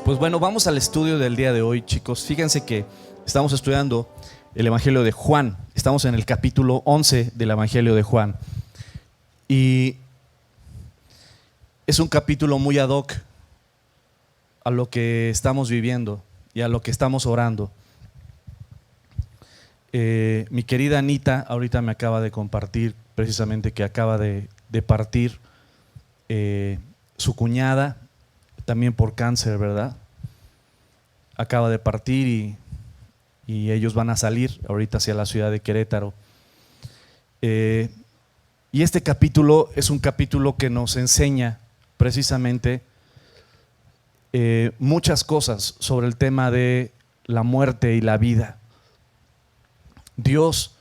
Pues bueno, vamos al estudio del día de hoy, chicos. Fíjense que estamos estudiando el Evangelio de Juan. Estamos en el capítulo 11 del Evangelio de Juan. Y es un capítulo muy ad hoc a lo que estamos viviendo y a lo que estamos orando. Mi querida Anita ahorita me acaba de compartir precisamente que acaba de partir su cuñada, también por cáncer, ¿verdad? Acaba de partir y ellos van a salir ahorita hacia la ciudad de Querétaro. Y este capítulo es un capítulo que nos enseña precisamente muchas cosas sobre el tema de la muerte y la vida. Dios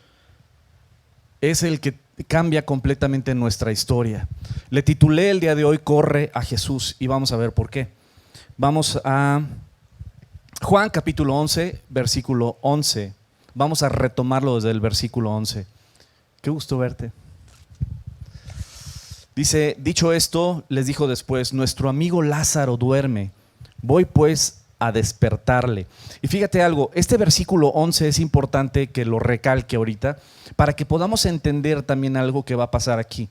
es el que cambia completamente nuestra historia. Le titulé el día de hoy Corre a Jesús y vamos a ver por qué. Vamos a Juan capítulo 11, versículo 11. Vamos a retomarlo desde el versículo 11. Qué gusto verte. Dice, dicho esto, les dijo después, nuestro amigo Lázaro duerme, voy pues a despertarle. Y fíjate algo, este versículo 11 es importante que lo recalque ahorita para que podamos entender también algo que va a pasar aquí.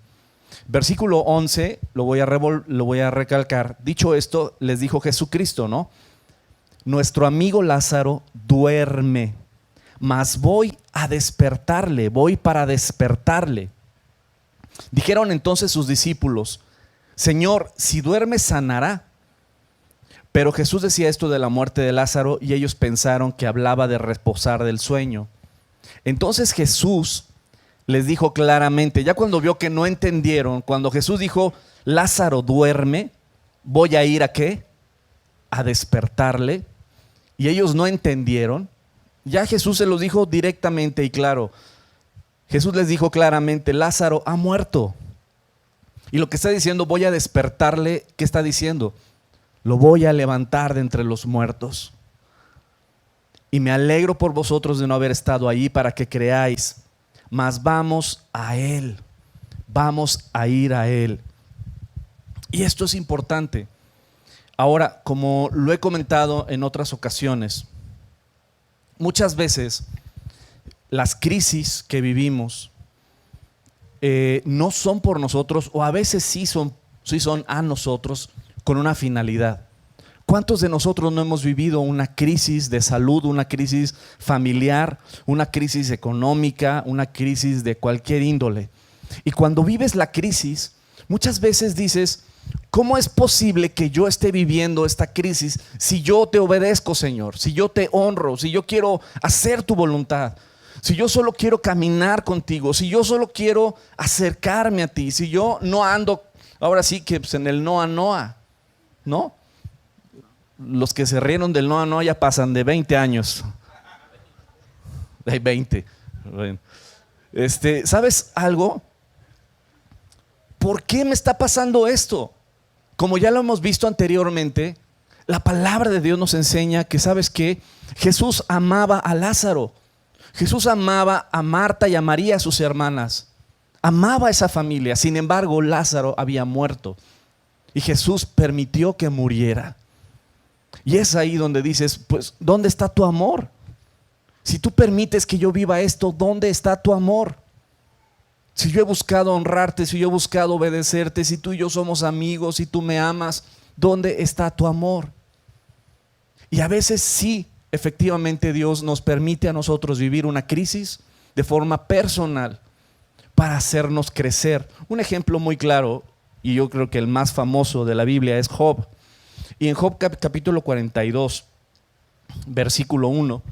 Versículo 11, lo voy a recalcar. Dicho esto, les dijo Jesucristo, ¿no? Nuestro amigo Lázaro duerme, mas voy a despertarle, voy para despertarle. Dijeron entonces sus discípulos, Señor, si duerme sanará. Pero Jesús decía esto de la muerte de Lázaro y ellos pensaron que hablaba de reposar del sueño. Entonces Jesús les dijo claramente, ya cuando vio que no entendieron, cuando Jesús dijo, Lázaro duerme, voy a ir ¿a qué? A despertarle. Y ellos no entendieron. Ya Jesús se los dijo directamente y claro. Jesús les dijo claramente, Lázaro ha muerto. Y lo que está diciendo, voy a despertarle, ¿qué está diciendo? Lo voy a levantar de entre los muertos. Y me alegro por vosotros de no haber estado allí para que creáis. Mas vamos a Él. Vamos a ir a Él. Y esto es importante. Ahora, como lo he comentado en otras ocasiones, muchas veces las crisis que vivimos no son por nosotros, o a veces sí son a nosotros con una finalidad. ¿Cuántos de nosotros no hemos vivido una crisis de salud, una crisis familiar, una crisis económica, una crisis de cualquier índole? Y cuando vives la crisis, muchas veces dices, ¿cómo es posible que yo esté viviendo esta crisis si yo te obedezco, Señor? Si yo te honro, si yo quiero hacer tu voluntad, si yo solo quiero caminar contigo, si yo solo quiero acercarme a ti, si yo no ando, ahora sí que pues en el Noa Noa, ¿no? Los que se rieron del Noa Noa ya pasan de 20 años. Hay 20. ¿Sabes algo? ¿Por qué me está pasando esto? Como ya lo hemos visto anteriormente, la palabra de Dios nos enseña que, ¿sabes qué? Jesús amaba a Lázaro. Jesús amaba a Marta y a María, sus hermanas. Amaba a esa familia. Sin embargo, Lázaro había muerto. Y Jesús permitió que muriera. Y es ahí donde dices, pues, ¿dónde está tu amor? Si tú permites que yo viva esto, ¿dónde está tu amor? Si yo he buscado honrarte, si yo he buscado obedecerte, si tú y yo somos amigos, si tú me amas, ¿dónde está tu amor? Y a veces sí, efectivamente Dios nos permite a nosotros vivir una crisis de forma personal para hacernos crecer. Un ejemplo muy claro, y yo creo que el más famoso de la Biblia es Job. Y en Job capítulo 42, versículo 1,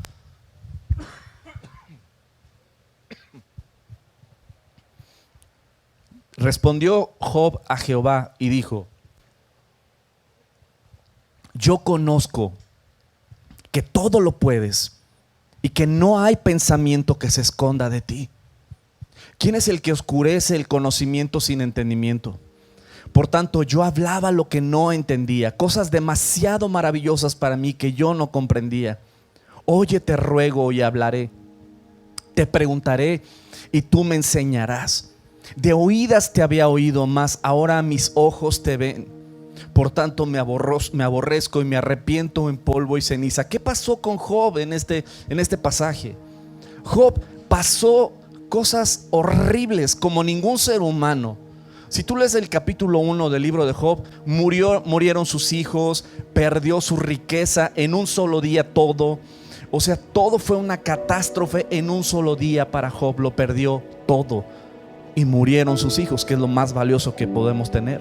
respondió Job a Jehová y dijo, yo conozco que todo lo puedes y que no hay pensamiento que se esconda de ti. ¿Quién es el que oscurece el conocimiento sin entendimiento? Por tanto, yo hablaba lo que no entendía, cosas demasiado maravillosas para mí que yo no comprendía. Oye, te ruego y hablaré. Te preguntaré y tú me enseñarás. De oídas te había oído, mas ahora mis ojos te ven. Por tanto me aborrezco y me arrepiento en polvo y ceniza. ¿Qué pasó con Job en este pasaje? Job pasó cosas horribles como ningún ser humano. Si tú lees el capítulo 1 del libro de Job, murieron sus hijos, perdió su riqueza en un solo día todo. O sea, todo fue una catástrofe en un solo día para Job, lo perdió todo. Y murieron sus hijos, que es lo más valioso que podemos tener.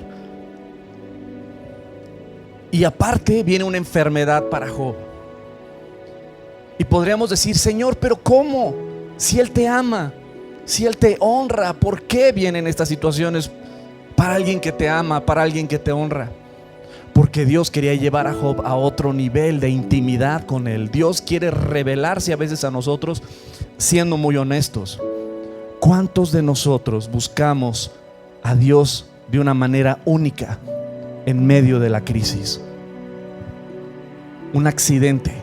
Y aparte viene una enfermedad para Job. Y podríamos decir: Señor, pero ¿cómo? Si Él te ama, si Él te honra, ¿por qué vienen estas situaciones para alguien que te ama, para alguien que te honra? Porque Dios quería llevar a Job a otro nivel de intimidad con Él. Dios quiere revelarse a veces a nosotros, siendo muy honestos. ¿Cuántos de nosotros buscamos a Dios de una manera única en medio de la crisis? Un accidente,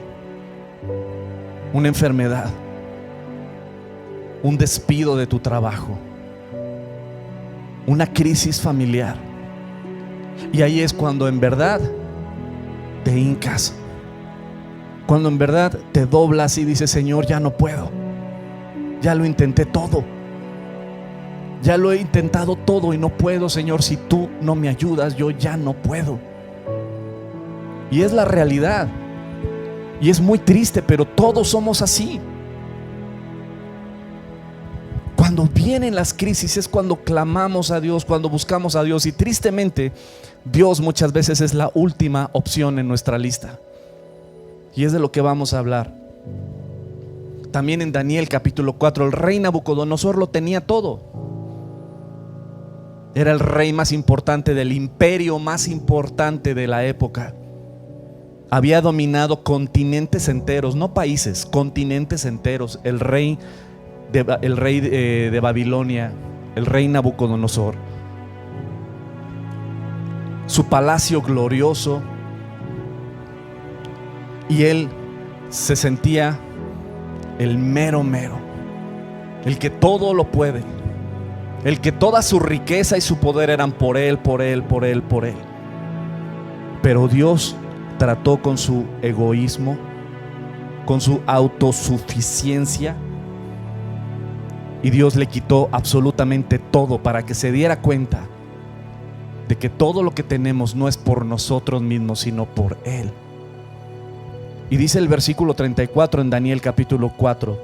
una enfermedad, un despido de tu trabajo, una crisis familiar. Y ahí es cuando en verdad te hincas, cuando en verdad te doblas y dices: Señor, ya no puedo, ya lo intenté todo, ya lo he intentado todo y no puedo, Señor. Si tú no me ayudas, yo ya no puedo. Y es la realidad. Y es muy triste, pero todos somos así. Cuando vienen las crisis es cuando clamamos a Dios, cuando buscamos a Dios. Y tristemente, Dios muchas veces es la última opción en nuestra lista. Y es de lo que vamos a hablar. También en Daniel capítulo 4, el rey Nabucodonosor lo tenía todo. Era el rey más importante del imperio más importante de la época. Había dominado continentes enteros, no países, continentes enteros. El rey de Babilonia, el rey Nabucodonosor. Su palacio glorioso. Y él se sentía el mero, el que todo lo puede, el que toda su riqueza y su poder eran por él. Pero Dios trató con su egoísmo, con su autosuficiencia, y Dios le quitó absolutamente todo para que se diera cuenta de que todo lo que tenemos no es por nosotros mismos, sino por Él. Y dice el versículo 34 en Daniel capítulo 4: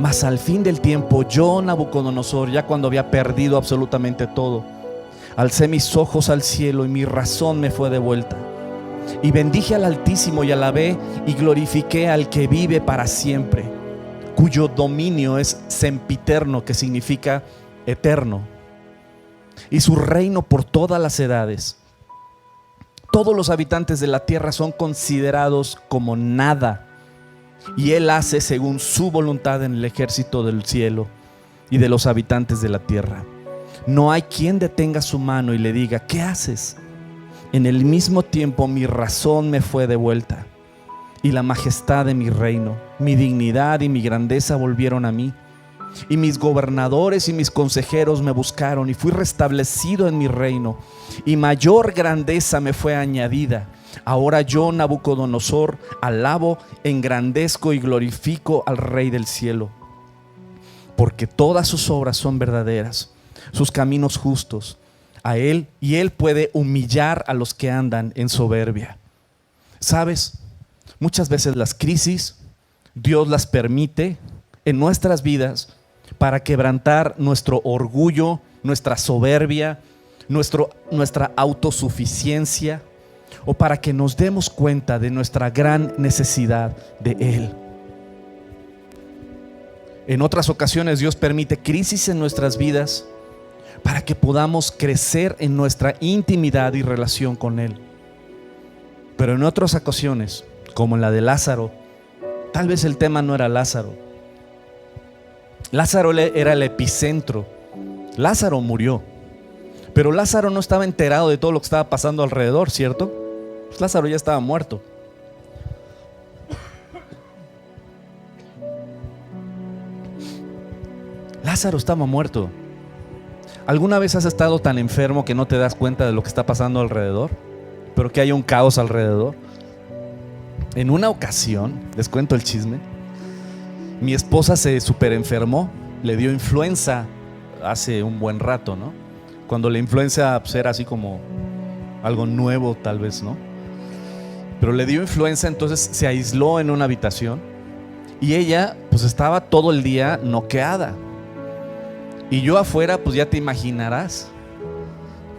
mas al fin del tiempo, yo, Nabucodonosor, ya cuando había perdido absolutamente todo, alcé mis ojos al cielo y mi razón me fue devuelta. Y bendije al Altísimo y alabé y glorifiqué al que vive para siempre, cuyo dominio es sempiterno, que significa eterno, y su reino por todas las edades. Todos los habitantes de la tierra son considerados como nada, y Él hace según su voluntad en el ejército del cielo y de los habitantes de la tierra. No hay quien detenga su mano y le diga: ¿qué haces? En el mismo tiempo mi razón me fue devuelta, y la majestad de mi reino, mi dignidad y mi grandeza volvieron a mí. Y mis gobernadores y mis consejeros me buscaron, y fui restablecido en mi reino, y mayor grandeza me fue añadida. Ahora yo, Nabucodonosor, alabo, engrandezco y glorifico al Rey del cielo, porque todas sus obras son verdaderas, sus caminos justos. A Él, y Él puede humillar a los que andan en soberbia. ¿Sabes? Muchas veces las crisis Dios las permite en nuestras vidas para quebrantar nuestro orgullo, nuestra soberbia, nuestra autosuficiencia, o para que nos demos cuenta de nuestra gran necesidad de Él. En otras ocasiones Dios permite crisis en nuestras vidas para que podamos crecer en nuestra intimidad y relación con Él. Pero en otras ocasiones, como en la de Lázaro, tal vez el tema no era Lázaro. Lázaro era el epicentro. Lázaro murió, pero Lázaro no estaba enterado de todo lo que estaba pasando alrededor, ¿cierto? Pues Lázaro ya estaba muerto. Lázaro estaba muerto. ¿Alguna vez has estado tan enfermo que no te das cuenta de lo que está pasando alrededor? Pero que hay un caos alrededor. En una ocasión, les cuento el chisme, mi esposa se súper enfermó, le dio influenza hace un buen rato, ¿no? Cuando la influenza pues, era así como algo nuevo tal vez, ¿no? Pero le dio influenza, entonces se aisló en una habitación y ella pues estaba todo el día noqueada. Y yo afuera, pues ya te imaginarás,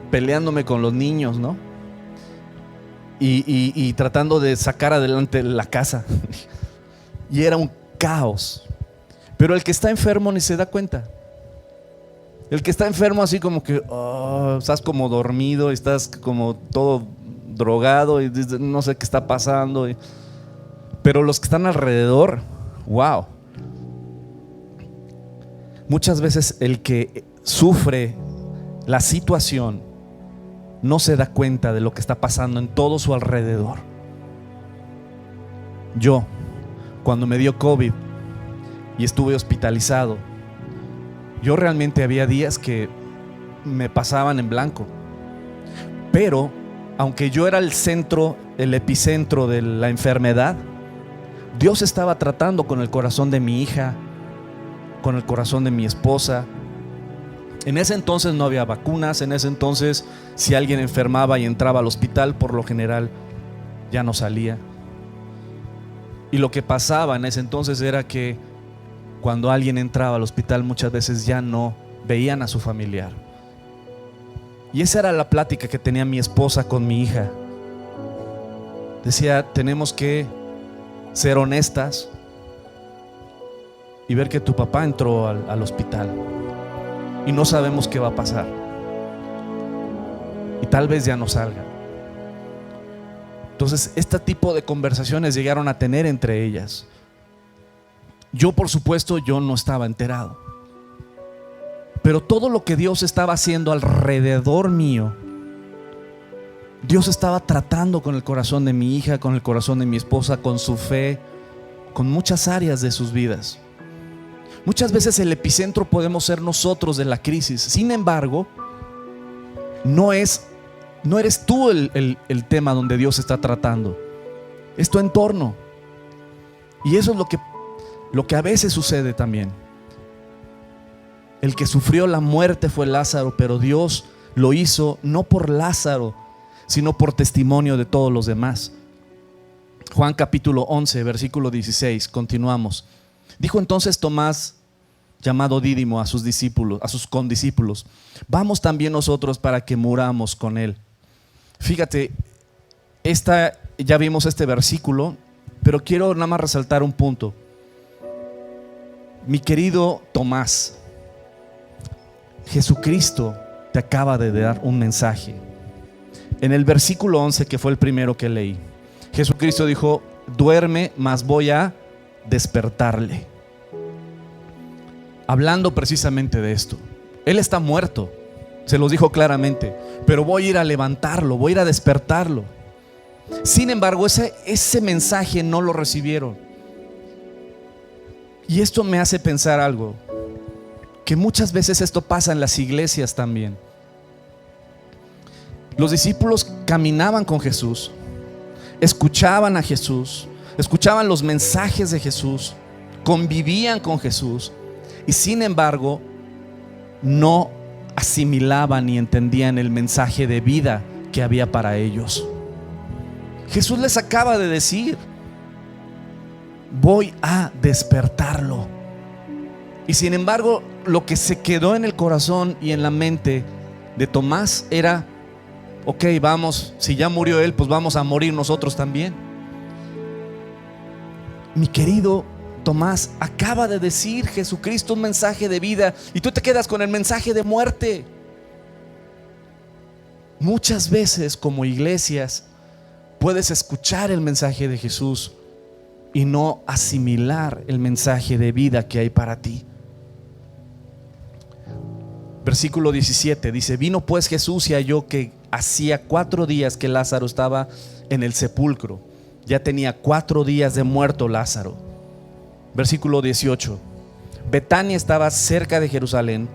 peleándome con los niños, ¿no? Y tratando de sacar adelante la casa. Y era un caos. Pero el que está enfermo ni se da cuenta. El que está enfermo así como que estás como dormido, estás como todo drogado y no sé qué está pasando. Pero los que están alrededor, wow. Muchas veces el que sufre la situación no se da cuenta de lo que está pasando en todo su alrededor. Yo, cuando me dio COVID y estuve hospitalizado, yo realmente había días que me pasaban en blanco. Pero, aunque yo era el centro, el epicentro de la enfermedad, Dios estaba tratando con el corazón de mi hija, con el corazón de mi esposa. En ese entonces no había vacunas, en ese entonces si alguien enfermaba y entraba al hospital, por lo general ya no salía. Y lo que pasaba en ese entonces era que cuando alguien entraba al hospital muchas veces ya no veían a su familiar. Y esa era la plática que tenía mi esposa con mi hija. Decía, tenemos que ser honestas y ver que tu papá entró al hospital y no sabemos qué va a pasar y tal vez ya no salga. Entonces este tipo de conversaciones llegaron a tener entre ellas. Yo, por supuesto, yo no estaba enterado, pero todo lo que Dios estaba haciendo alrededor mío, Dios estaba tratando con el corazón de mi hija, con el corazón de mi esposa, con su fe, con muchas áreas de sus vidas. Muchas veces el epicentro podemos ser nosotros de la crisis. Sin embargo, no eres tú el tema donde Dios está tratando. Es tu entorno. Y eso es lo que a veces sucede también. El que sufrió la muerte fue Lázaro, pero Dios lo hizo no por Lázaro, sino por testimonio de todos los demás. Juan capítulo 11, versículo 16, continuamos. Dijo entonces Tomás, llamado Dídimo, a sus discípulos, a sus condiscípulos: vamos también nosotros para que muramos con él. Fíjate, ya vimos este versículo, pero quiero nada más resaltar un punto. Mi querido Tomás, Jesucristo te acaba de dar un mensaje. En el versículo 11, que fue el primero que leí, Jesucristo dijo: duerme, mas voy a despertarle. Hablando precisamente de esto. Él está muerto, se los dijo claramente, pero voy a ir a levantarlo, voy a ir a despertarlo. Sin embargo, ese mensaje no lo recibieron. Y esto me hace pensar algo, que muchas veces esto pasa en las iglesias también. Los discípulos caminaban con Jesús, escuchaban a Jesús, escuchaban los mensajes de Jesús, convivían con Jesús, y sin embargo no asimilaban ni entendían el mensaje de vida que había para ellos. Jesús les acaba de decir: voy a despertarlo. Y sin embargo, lo que se quedó en el corazón y en la mente de Tomás era: ok, vamos, si ya murió él, pues vamos a morir nosotros también. Mi querido Tomás, acaba de decir Jesucristo un mensaje de vida y tú te quedas con el mensaje de muerte. Muchas veces como iglesias puedes escuchar el mensaje de Jesús y no asimilar el mensaje de vida que hay para ti. Versículo 17 dice: vino pues Jesús y halló que hacía 4 días que Lázaro estaba en el sepulcro. Ya tenía 4 días de muerto Lázaro. Versículo 18: Betania estaba cerca de Jerusalén,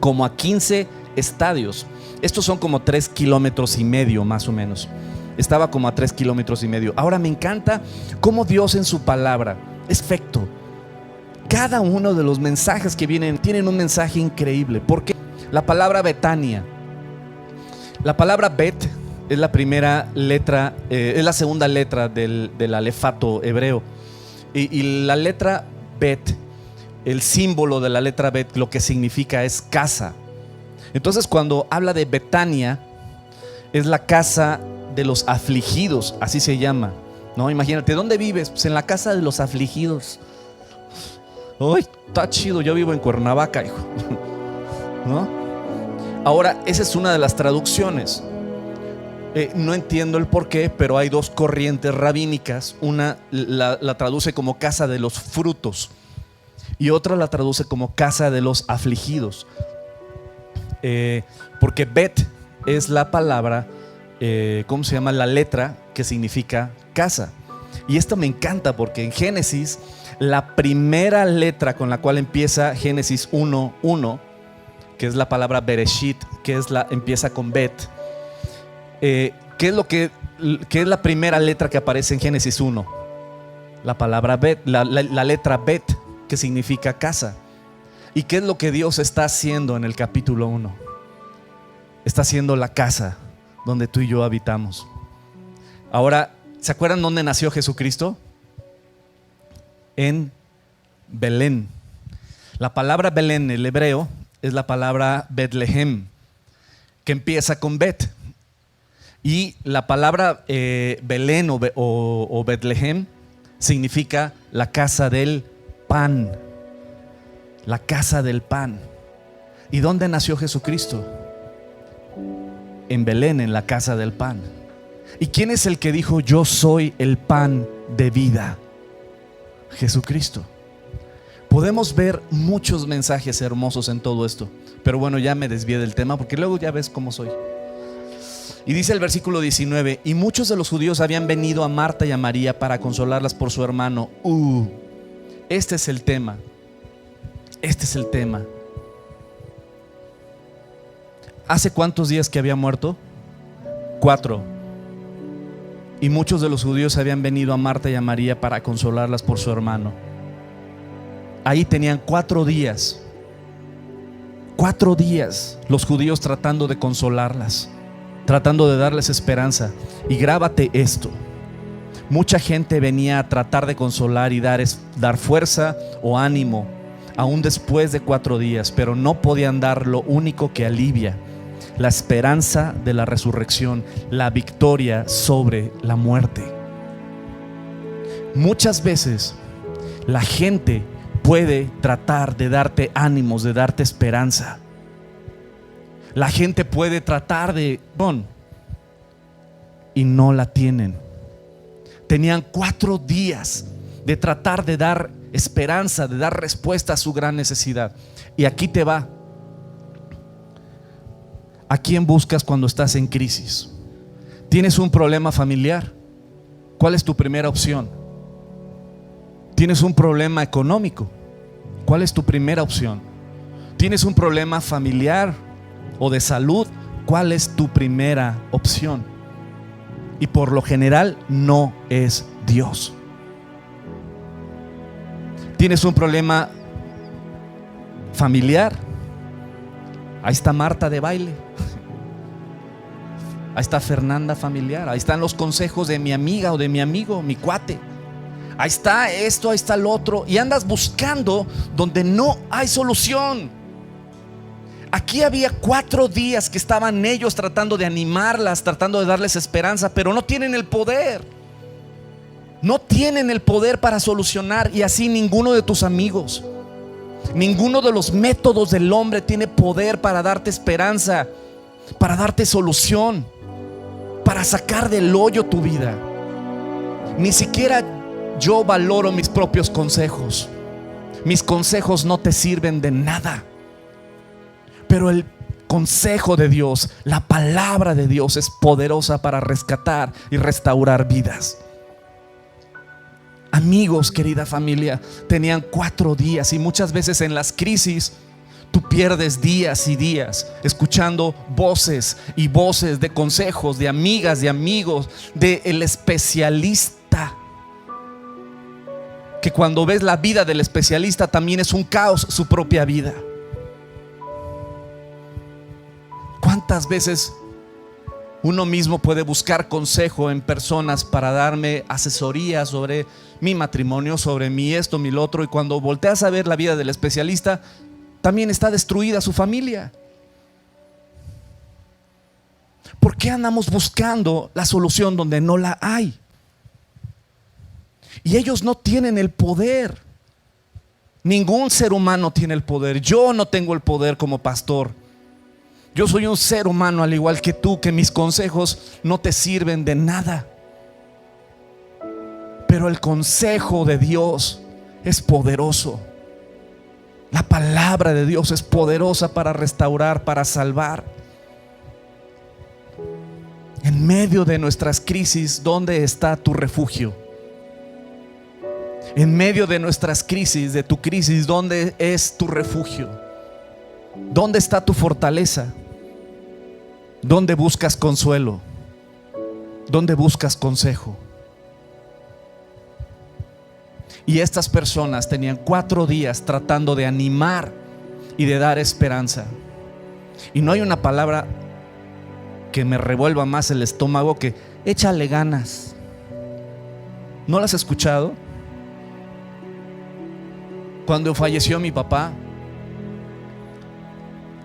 como a 15 estadios. Estos son como 3,5 kilómetros más o menos. Estaba como a 3,5 kilómetros. Ahora me encanta cómo Dios en su palabra es perfecto. Cada uno de los mensajes que vienen tienen un mensaje increíble. Porque la palabra Betania, la palabra Bet es la primera letra, es la segunda letra del alefato hebreo. Y la letra Bet, el símbolo de la letra Bet, lo que significa es casa. Entonces, cuando habla de Betania, es la casa de los afligidos, así se llama, ¿no? Imagínate, ¿dónde vives? Pues en la casa de los afligidos. Uy, está chido, yo vivo en Cuernavaca, hijo, ¿no? Ahora, esa es una de las traducciones. No entiendo el por qué, pero hay dos corrientes rabínicas. Una la traduce como casa de los frutos y otra la traduce como casa de los afligidos. Porque Bet es la palabra, ¿cómo se llama? La letra que significa casa. Y esto me encanta porque en Génesis, la primera letra con la cual empieza Génesis 1:1, que es la palabra Bereshit, que empieza con Bet. ¿Qué es la primera letra que aparece en Génesis 1? La palabra Bet, la letra Bet, que significa casa. ¿Y qué es lo que Dios está haciendo en el capítulo 1? Está haciendo la casa donde tú y yo habitamos. Ahora, ¿se acuerdan dónde nació Jesucristo? En Belén. La palabra Belén, el hebreo, es la palabra Betlehem, que empieza con Bet. Y la palabra Belén o Betlehem significa la casa del pan. La casa del pan. ¿Y dónde nació Jesucristo? En Belén, en la casa del pan. ¿Y quién es el que dijo: yo soy el pan de vida? Jesucristo. Podemos ver muchos mensajes hermosos en todo esto, pero bueno, ya me desvié del tema porque luego ya ves cómo soy. Y dice el versículo 19: y muchos de los judíos habían venido a Marta y a María para consolarlas por su hermano. Este es el tema. Este es el tema. ¿Hace cuántos días que había muerto? 4. Y muchos de los judíos habían venido a Marta y a María para consolarlas por su hermano. Ahí tenían 4 días. 4 días los judíos tratando de consolarlas, tratando de darles esperanza. Y grábate esto: mucha gente venía a tratar de consolar y dar fuerza o ánimo aún después de 4 días, pero no podían dar lo único que alivia: la esperanza de la resurrección, la victoria sobre la muerte. Muchas veces la gente puede tratar de darte ánimos, de darte esperanza. La gente puede tratar y no la tienen. Tenían 4 días de tratar de dar esperanza, de dar respuesta a su gran necesidad. Y aquí te va. ¿A quién buscas cuando estás en crisis? ¿Tienes un problema familiar? ¿Cuál es tu primera opción? ¿Tienes un problema económico? ¿Cuál es tu primera opción? ¿Tienes un problema familiar o de salud? ¿Cuál es tu primera opción? Y por lo general no es Dios. ¿Tienes un problema familiar? Ahí está Marta de baile. Ahí está Fernanda familiar. Ahí están los consejos de mi amiga o de mi amigo, mi cuate. Ahí está esto, ahí está lo otro. Y andas buscando donde no hay solución. Aquí había 4 días que estaban ellos tratando de animarlas, tratando de darles esperanza, pero no tienen el poder. No tienen el poder para solucionar. Y así ninguno de tus amigos, ninguno de los métodos del hombre tiene poder para darte esperanza, para darte solución, para sacar del hoyo tu vida. Ni siquiera yo valoro mis propios consejos. Mis consejos no te sirven de nada. Pero el consejo de Dios, la palabra de Dios, es poderosa para rescatar y restaurar vidas. Amigos, querida familia, tenían 4 días y muchas veces en las crisis Tú pierdes días y días escuchando voces y voces de consejos, de amigas, de amigos, del especialista. Que cuando ves la vida del especialista también es un caos su propia vida. ¿Cuántas veces uno mismo puede buscar consejo en personas para darme asesoría sobre mi matrimonio, sobre mi esto, mi lo otro? Y cuando volteas a ver la vida del especialista, también está destruida su familia. ¿Por qué andamos buscando la solución donde no la hay? Y ellos no tienen el poder. Ningún ser humano tiene el poder. Yo no tengo el poder como pastor. Yo soy un ser humano al igual que tú, que mis consejos no te sirven de nada. Pero el consejo de Dios es poderoso. La palabra de Dios es poderosa para restaurar, para salvar. En medio de nuestras crisis, ¿dónde está tu refugio? En medio de nuestras crisis, de tu crisis, ¿dónde es tu refugio? ¿Dónde está tu fortaleza? ¿Dónde buscas consuelo? ¿Dónde buscas consejo? Y estas personas tenían 4 días tratando de animar y de dar esperanza. Y no hay una palabra que me revuelva más el estómago que échale ganas. ¿No la has escuchado? Cuando falleció mi papá,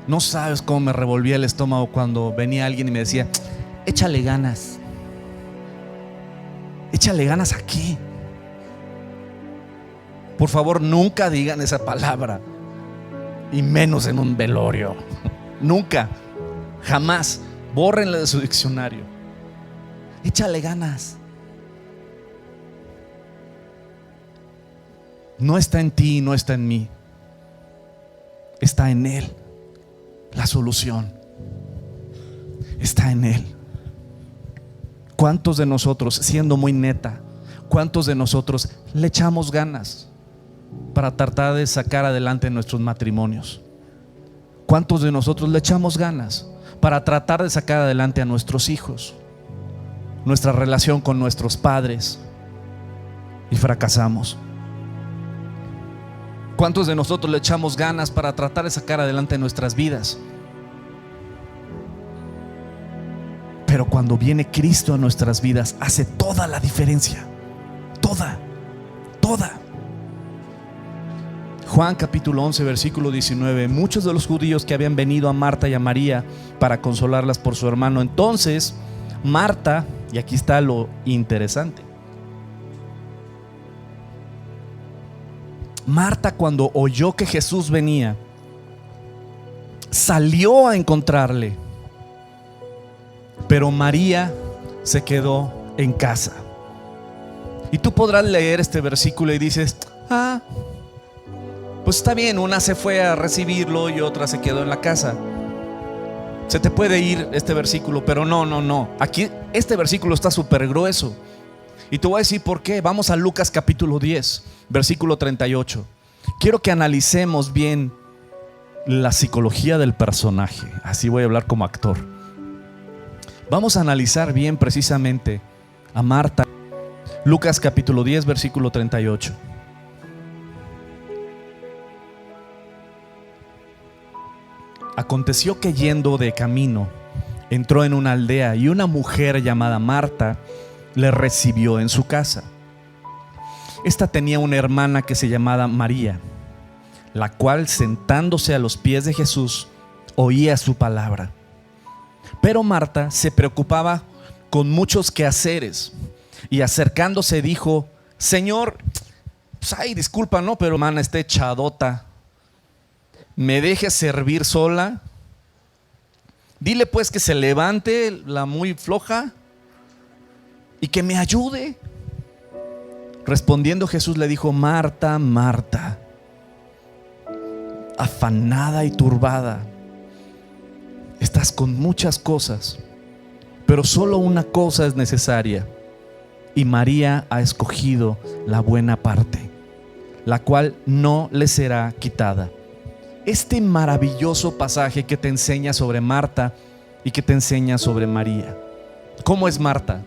no sabes cómo me revolvía el estómago cuando venía alguien y me decía: échale ganas. ¿Échale ganas a qué? Por favor, nunca digan esa palabra, y menos en un velorio. Nunca, jamás. Bórrenla de su diccionario. Échale ganas. No está en ti, no está en mí. Está en Él. La solución está en Él. ¿Cuántos de nosotros, siendo muy neta, cuántos de nosotros le echamos ganas para tratar de sacar adelante nuestros matrimonios? ¿Cuántos de nosotros le echamos ganas para tratar de sacar adelante a nuestros hijos, nuestra relación con nuestros padres, y fracasamos? ¿Cuántos de nosotros le echamos ganas para tratar de sacar adelante nuestras vidas? Pero cuando viene Cristo a nuestras vidas, hace toda la diferencia. Toda. Juan capítulo 11 versículo 19. Muchos de los judíos que habían venido a Marta y a María para consolarlas por su hermano. Entonces Marta, y aquí está lo interesante, Marta, cuando oyó que Jesús venía, salió a encontrarle, pero María se quedó en casa. Y tú podrás leer este versículo y dices: pues está bien, una se fue a recibirlo y otra se quedó en la casa. Se te puede ir este versículo, pero no. Aquí este versículo está súper grueso. Y te voy a decir por qué. Vamos a Lucas capítulo 10, versículo 38. Quiero que analicemos bien la psicología del personaje. Así voy a hablar como actor. Vamos a analizar bien precisamente a Marta. Lucas capítulo 10, versículo 38. Aconteció que yendo de camino, entró en una aldea y una mujer llamada Marta le recibió en su casa. Esta tenía una hermana que se llamaba María, la cual, sentándose a los pies de Jesús, oía su palabra. Pero Marta se preocupaba con muchos quehaceres y acercándose dijo: Señor, pues, disculpa, ¿no? Pero hermana está echadota. ¿Me dejes servir sola? Dile pues que se levante la muy floja y que me ayude. Respondiendo Jesús le dijo: Marta, Marta, afanada y turbada, estás con muchas cosas, pero solo una cosa es necesaria, y María ha escogido la buena parte, la cual no le será quitada. este maravilloso pasaje que te enseña sobre Marta y que te enseña sobre María. ¿Cómo es Marta?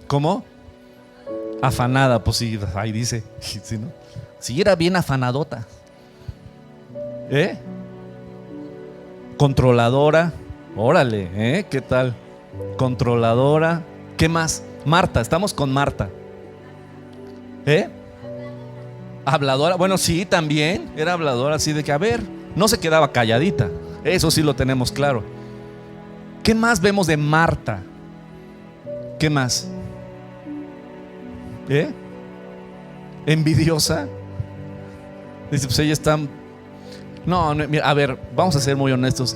¿Cómo? Afanada, pues sí, ahí dice. Sí, ¿no? Sí, era bien afanadota. Controladora. Órale, ¿qué tal? Controladora. ¿Qué más? Marta, estamos con Marta. Habladora. Bueno, sí, también era habladora, así de que, a ver, no se quedaba calladita. Eso sí lo tenemos claro. ¿Qué más vemos de Marta? ¿Qué más? Envidiosa. Dice, pues ella está... No, mira, a ver, vamos a ser muy honestos.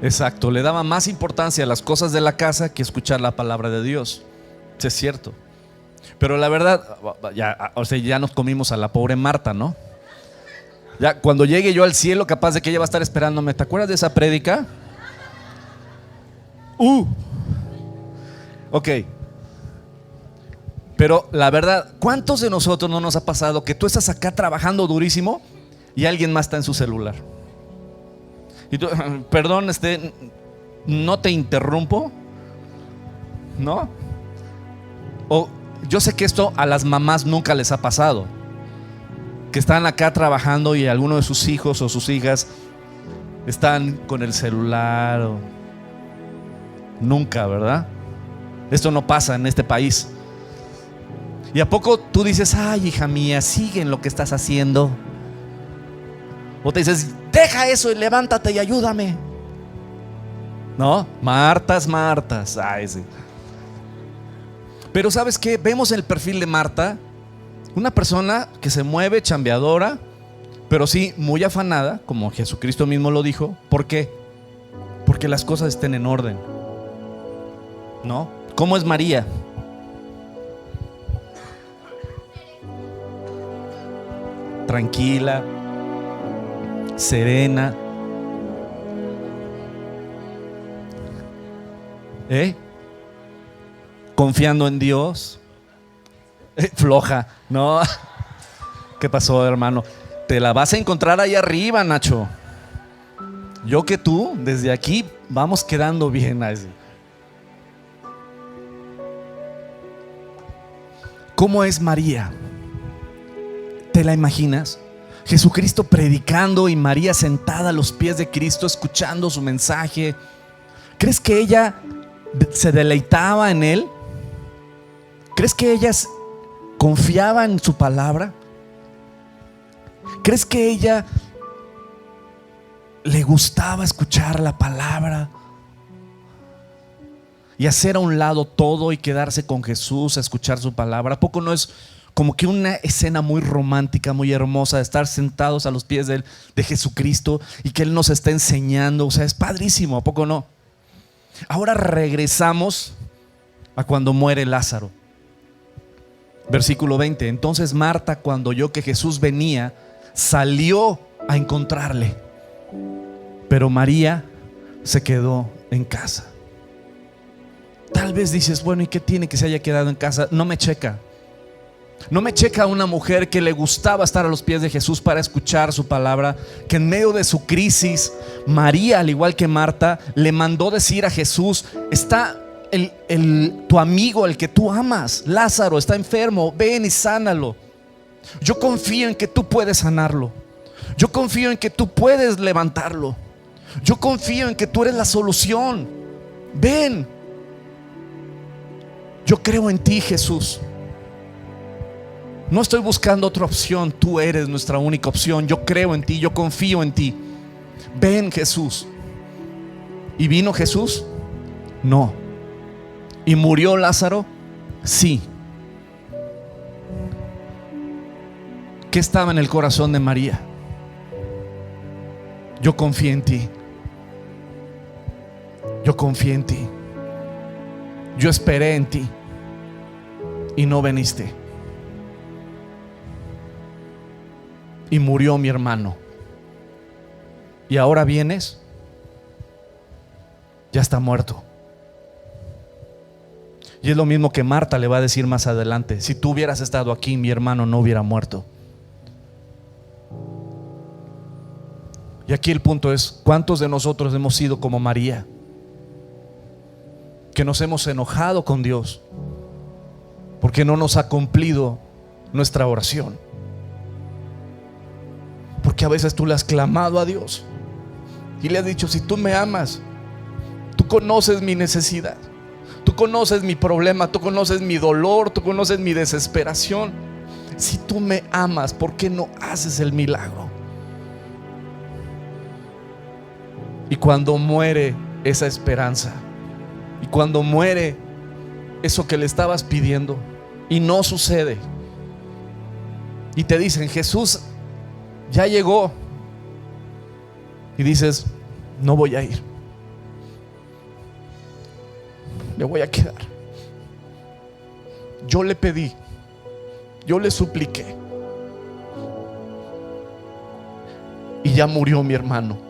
Exacto, le daba más importancia a las cosas de la casa que escuchar la palabra de Dios. Sí, es cierto. Pero la verdad, ya, o sea, ya nos comimos a la pobre Marta, ¿no? Ya cuando llegue yo al cielo, capaz de que ella va a estar esperándome. ¿Te acuerdas de esa prédica? Ok. Pero la verdad, ¿cuántos de nosotros no nos ha pasado que tú estás acá trabajando durísimo y alguien más está en su celular? Y tú, perdón, no te interrumpo, ¿no? O yo sé que esto a las mamás nunca les ha pasado, que están acá trabajando y alguno de sus hijos o sus hijas están con el celular. Nunca, ¿verdad? Esto no pasa en este país. ¿Y a poco tú dices, ay, hija mía, sigue en lo que estás haciendo? O te dices, deja eso y levántate y ayúdame. ¿No? Martas. Ay, sí. Pero ¿sabes qué? Vemos el perfil de Marta, una persona que se mueve, chambeadora, pero sí muy afanada, como Jesucristo mismo lo dijo. ¿Por qué? Porque las cosas estén en orden, ¿no? ¿Cómo es María? Tranquila, serena, confiando en Dios, floja, ¿no? ¿Qué pasó, hermano? Te la vas a encontrar ahí arriba, Nacho. Yo que tú, desde aquí vamos quedando bien. ¿Cómo es María? ¿Te la imaginas? Jesucristo predicando y María sentada a los pies de Cristo escuchando su mensaje. ¿Crees que ella se deleitaba en él? ¿Crees que ella confiaba en su palabra? ¿Crees que ella le gustaba escuchar la palabra y hacer a un lado todo y quedarse con Jesús a escuchar su palabra? ¿A poco no es como que una escena muy romántica, muy hermosa, de estar sentados a los pies de Jesucristo y que Él nos está enseñando? O sea, es padrísimo, ¿a poco no? Ahora regresamos a cuando muere Lázaro. Versículo 20. Entonces Marta, cuando oyó que Jesús venía, salió a encontrarle, pero María se quedó en casa. Tal vez dices, bueno, ¿y qué tiene que se haya quedado en casa? No me checa una mujer que le gustaba estar a los pies de Jesús para escuchar su palabra, que en medio de su crisis, María, al igual que Marta, le mandó decir a Jesús: está tu amigo, el que tú amas, Lázaro, está enfermo, ven y sánalo. Yo confío en que tú puedes sanarlo. Yo confío en que tú puedes levantarlo. Yo confío en que tú eres la solución. Ven. Yo creo en ti, Jesús. No estoy buscando otra opción. Tú eres nuestra única opción. Yo creo en ti, yo confío en ti. Ven, Jesús. ¿Y vino Jesús? No. ¿Y murió Lázaro? Sí. ¿Qué estaba en el corazón de María? Yo confío en ti. Yo confié en ti. Yo esperé en ti y no viniste. Y murió mi hermano. Y ahora vienes. Ya está muerto. Y es lo mismo que Marta le va a decir más adelante: si tú hubieras estado aquí, mi hermano no hubiera muerto. Y aquí el punto es: ¿cuántos de nosotros hemos sido como María? Que nos hemos enojado con Dios porque no nos ha cumplido nuestra oración. Porque a veces tú le has clamado a Dios y le has dicho: si tú me amas, tú conoces mi necesidad, tú conoces mi problema, tú conoces mi dolor, tú conoces mi desesperación. Si tú me amas, ¿por qué no haces el milagro? Y cuando muere esa esperanza, y cuando muere eso que le estabas pidiendo y no sucede, y te dicen: Jesús ya llegó, y dices: no voy a ir, me voy a quedar. Yo le pedí, yo le supliqué, y ya murió mi hermano.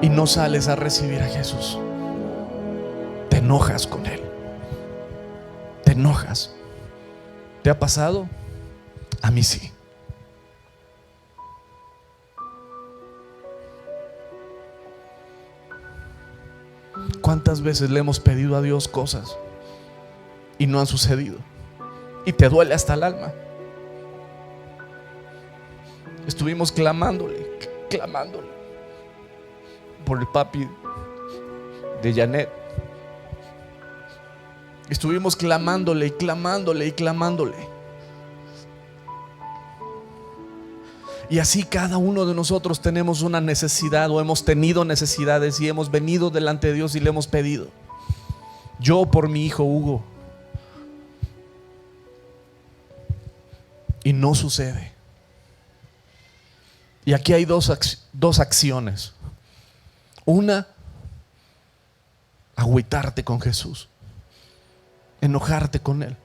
Y no sales a recibir a Jesús. Te enojas con Él. Te enojas. ¿Te ha pasado? A mí sí. ¿Cuántas veces le hemos pedido a Dios cosas y no han sucedido? Y te duele hasta el alma. Estuvimos clamándole por el papi de Janet. Estuvimos clamándole. Y así cada uno de nosotros tenemos una necesidad, o hemos tenido necesidades, y hemos venido delante de Dios y le hemos pedido. Yo por mi hijo Hugo, y no sucede. Y aquí hay dos acciones. Una, agüitarte con Jesús, enojarte con Él.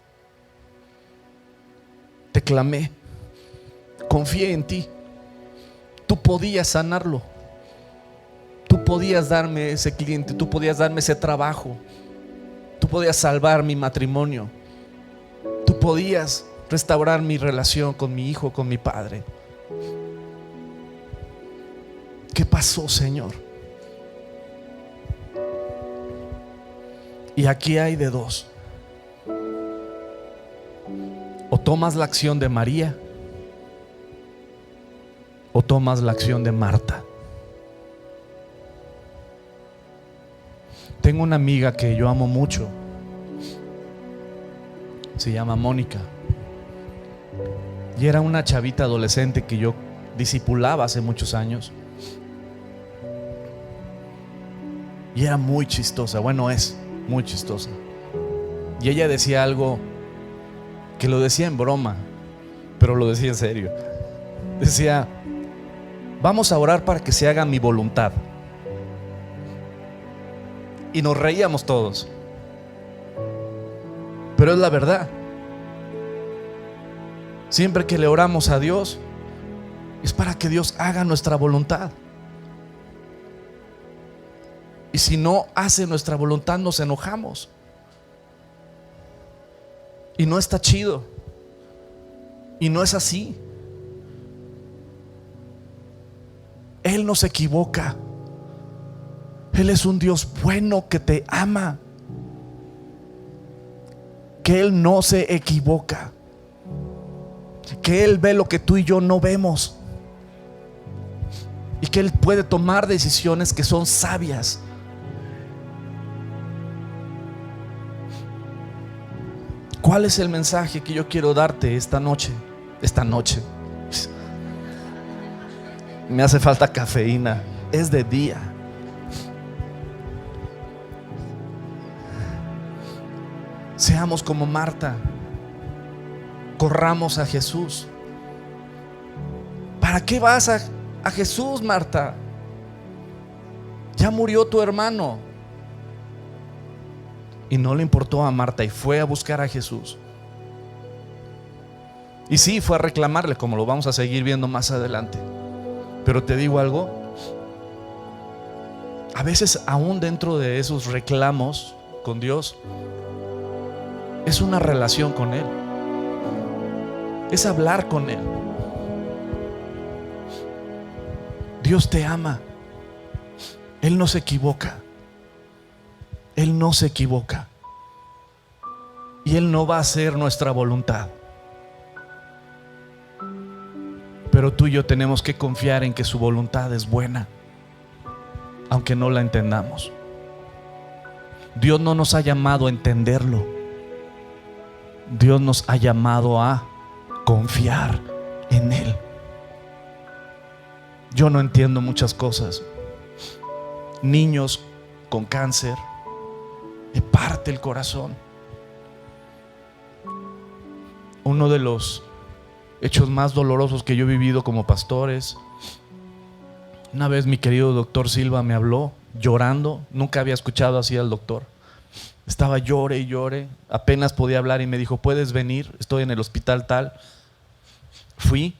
Te clamé, confié en ti. Tú podías sanarlo, tú podías darme ese cliente, tú podías darme ese trabajo, tú podías salvar mi matrimonio, tú podías restaurar mi relación con mi hijo, con mi padre. ¿Qué pasó, Señor? Y aquí hay de dos: o tomas la acción de María, o tomas la acción de Marta. Tengo una amiga que yo amo mucho, se llama Mónica, y era una chavita adolescente que yo discipulaba hace muchos años. Y era muy chistosa, bueno, es muy chistosa. Y ella decía algo que lo decía en broma, pero lo decía en serio. Decía: vamos a orar para que se haga mi voluntad. Y nos reíamos todos, pero es la verdad. Siempre que le oramos a Dios, es para que Dios haga nuestra voluntad. Y si no hace nuestra voluntad, nos enojamos. Y no está chido. Y no es así. Él no se equivoca. Él es un Dios bueno que te ama. Que Él no se equivoca. Que Él ve lo que tú y yo no vemos. Y que Él puede tomar decisiones que son sabias. ¿Cuál es el mensaje que yo quiero darte esta noche? Esta noche. Me hace falta cafeína. Es de día. Seamos como Marta. Corramos a Jesús. ¿Para qué vas a Jesús, Marta? Ya murió tu hermano. Y no le importó a Marta y fue a buscar a Jesús. Y sí, fue a reclamarle, como lo vamos a seguir viendo más adelante. Pero te digo algo: A veces aún dentro de esos reclamos con Dios, es una relación con Él, es hablar con Él. Dios te ama. Él no se equivoca. Él no se equivoca. Y Él no va a hacer nuestra voluntad. Pero tú y yo tenemos que confiar en que su voluntad es buena, aunque no la entendamos. Dios no nos ha llamado a entenderlo. Dios nos ha llamado a confiar en Él. Yo no entiendo muchas cosas. Niños con cáncer, me parte el corazón. Uno de los hechos más dolorosos que yo he vivido como pastor es, una vez mi querido doctor Silva me habló llorando. Nunca había escuchado así al doctor. Estaba llore y llore, apenas podía hablar y me dijo: ¿puedes venir? Estoy en el hospital tal. Fui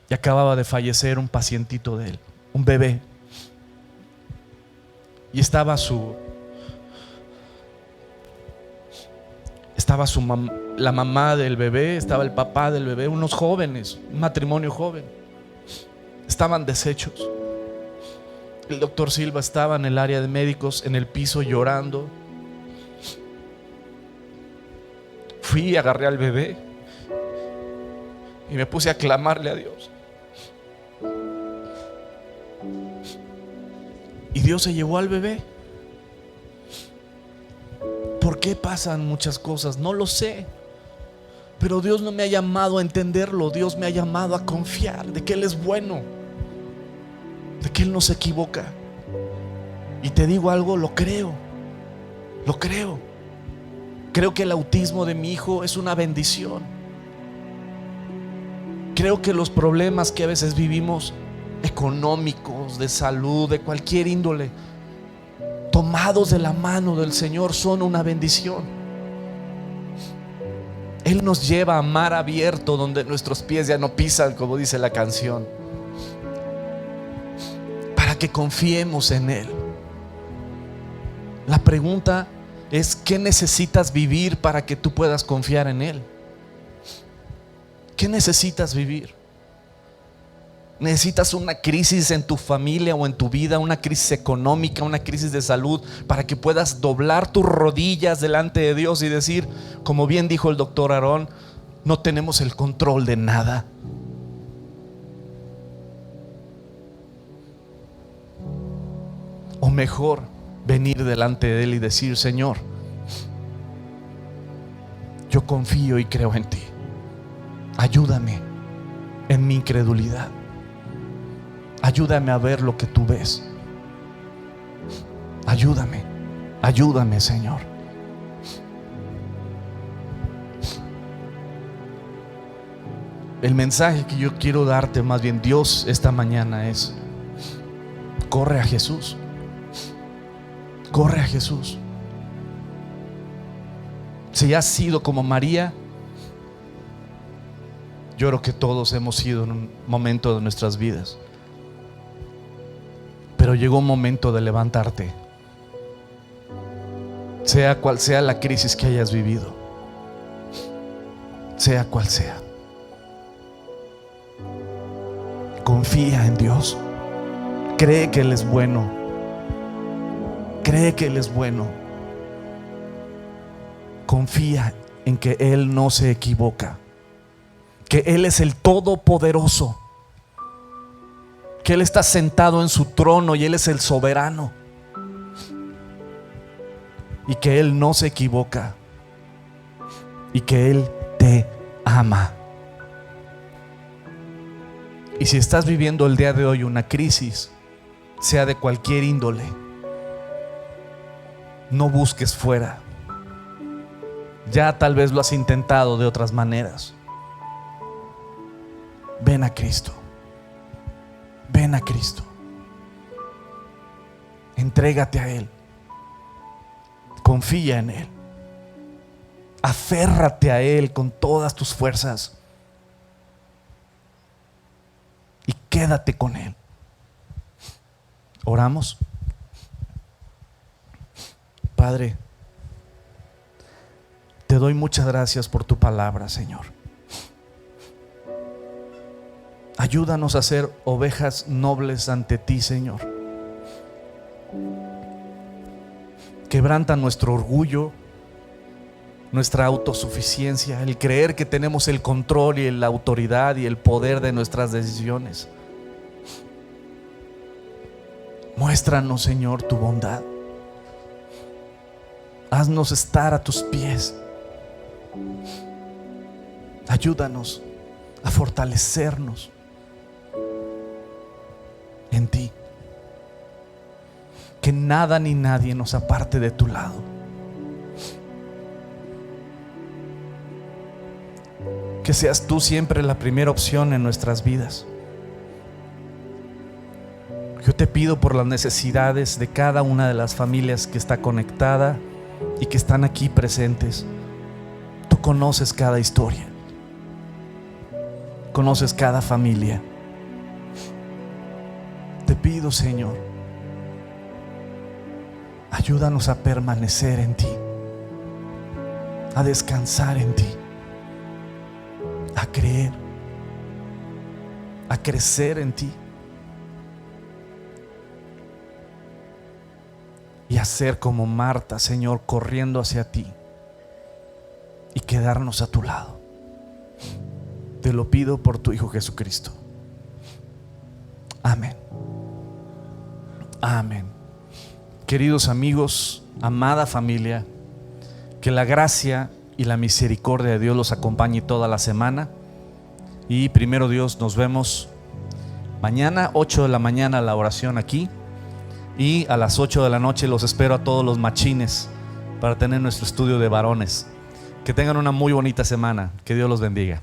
y acababa de fallecer un pacientito de él, un bebé. Y estaba la mamá del bebé, estaba el papá del bebé, unos jóvenes, un matrimonio joven. Estaban deshechos. El doctor Silva estaba en el área de médicos, en el piso llorando. Fui y agarré al bebé y me puse a clamarle a Dios. Y Dios se llevó al bebé. ¿Por qué pasan muchas cosas? No lo sé. Pero Dios no me ha llamado a entenderlo. Dios me ha llamado a confiar de que Él es bueno, de que Él no se equivoca. Y te digo algo, lo creo. Lo creo. Creo que el autismo de mi hijo es una bendición. Creo que los problemas que a veces vivimos, económicos, de salud, de cualquier índole, tomados de la mano del Señor, son una bendición. Él nos lleva a mar abierto donde nuestros pies ya no pisan, como dice la canción, para que confiemos en Él. La pregunta es: ¿qué necesitas vivir para que tú puedas confiar en Él? ¿Qué necesitas vivir? ¿Necesitas una crisis en tu familia o en tu vida, una crisis económica, una crisis de salud, para que puedas doblar tus rodillas delante de Dios y decir, como bien dijo el doctor Aarón, no tenemos el control de nada? O mejor, venir delante de Él y decir: Señor, yo confío y creo en ti. Ayúdame en mi incredulidad. Ayúdame a ver lo que tú ves. Ayúdame, ayúdame, Señor. El mensaje que yo quiero darte, más bien Dios esta mañana, es: corre a Jesús. Corre a Jesús. Si has sido como María, yo creo que todos hemos sido en un momento de nuestras vidas, pero llegó un momento de levantarte, sea cual sea la crisis que hayas vivido, sea cual sea. Confía en Dios. Cree que Él es bueno. Cree que Él es bueno. Confía en que Él no se equivoca, que Él es el Todopoderoso, que Él está sentado en su trono y Él es el soberano, y que Él no se equivoca, y que Él te ama. Y si estás viviendo el día de hoy una crisis, sea de cualquier índole, no busques fuera. Ya tal vez lo has intentado de otras maneras. Ven a Cristo. Ven a Cristo. Entrégate a Él. Confía en Él. Aférrate a Él con todas tus fuerzas. Y quédate con Él. Oramos. Padre, te doy muchas gracias por tu palabra, Señor. Ayúdanos a ser ovejas nobles ante ti, Señor. Quebranta nuestro orgullo, nuestra autosuficiencia, el creer que tenemos el control y la autoridad y el poder de nuestras decisiones. Muéstranos, Señor, tu bondad. Haznos estar a tus pies. Ayúdanos a fortalecernos en ti. Que nada ni nadie nos aparte de tu lado. Que seas tú siempre la primera opción en nuestras vidas. Yo te pido por las necesidades de cada una de las familias que está conectada y que están aquí presentes. Tú conoces cada historia, conoces cada familia. Te pido, Señor, ayúdanos a permanecer en ti, a descansar en ti, a creer, a crecer en ti y a ser como Marta, Señor, corriendo hacia ti y quedarnos a tu lado. Te lo pido por tu Hijo Jesucristo. Amén. Amén. Queridos amigos, amada familia, que la gracia y la misericordia de Dios los acompañe toda la semana. Y primero Dios, nos vemos mañana 8 de la mañana la oración aquí, y a las 8 de la noche los espero a todos los machines para tener nuestro estudio de varones. Que tengan una muy bonita semana. Que Dios los bendiga.